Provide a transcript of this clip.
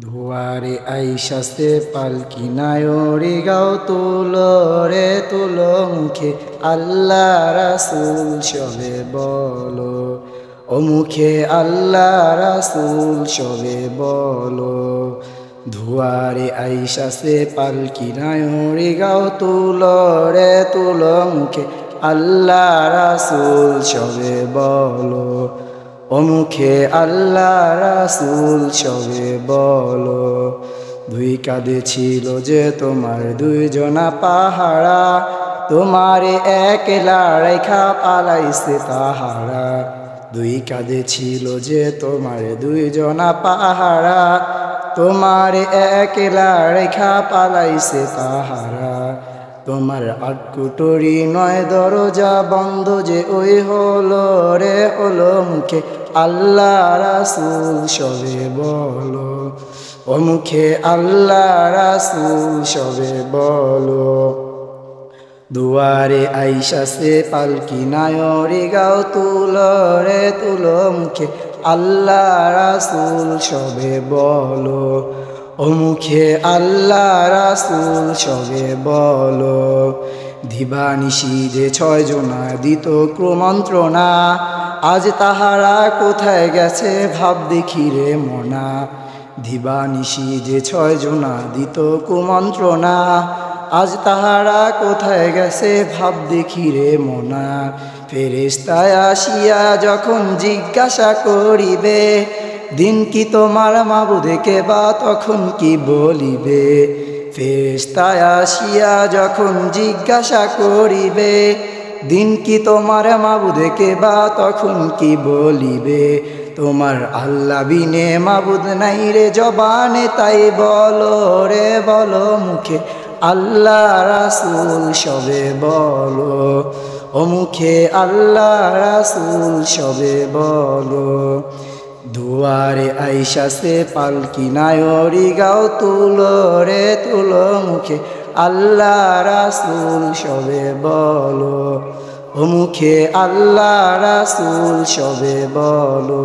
ধোয়ারে আইসাসে পালকি নায়রি গাও তুলো রে তুলো মুখে আল্লাহ রাসূল সবে বলো, ও মুখে আল্লাহ রাসূল সবে বলো। ধোয়ারে আইসাসে পালকি নায়রি গাও তুলো রে তুলো মুখে আল্লাহ রাসূল সবে বলো, ও মুখে আল্লাহ রাসূল সবে বলো। দুই কাঁধে ছিল যে তোমার দুইজনা পাহারা, তোমারে একলা রেখা পালাইছে তাহারা। দুই কাঁধে ছিল যে তোমার দুইজনা পাহারা, তোমারে একলা রেখা পালাইছে তাহারা। তোমার আটকুটরি নয় দরজা বন্ধ যে ওই হলো রে হলো, মুখে আল্লাহ রাসূল সবে বলো, ও মুখে আল্লাহ রাসূল সবে বলো। দুয়ারে আইসাসে পালকি নায়রি গাও তুলো রে তুলো মুখে আল্লাহ রাসূল সবে বলো, ও মুখে আল্লাহ রাসূল সবে বলো। দিবানিশি যে ছয়জনা দিত কুমন্ত্রণা, আজ তাহারা কোথায় গেছে ভাব দেখি রে মনা। দিবানিশি যে ছয়জনা দিত কুমন্ত্রণা, আজ তাহারা কোথায় গেছে ভাব দেখি রে মনা। ফেরেশতায় আসিয়া যখন জিজ্ঞাসা করিবে, দিন কি তোমার মাবুদকে বা তখন কি বলিবে। ফেরেশতায় আসিয়া যখন জিজ্ঞাসা করিবে, দিন কি তোমার মাবুদকে বা তখন কি বলিবে। তোমার আল্লাহ বিনে মাবুদ নাই রে জবানে তাই বলো রে বলো, মুখে আল্লাহ রাসূল সবে বলো, ও মুখে আল্লাহ রাসূল সবে বলো। দুয়ারে আইসাসে পালকি নায়রি গাও তুলো রে তুলো মুখে আল্লাহ রাসূল সবে বলো, ও মুখে আল্লাহ রাসূল সবে বলো।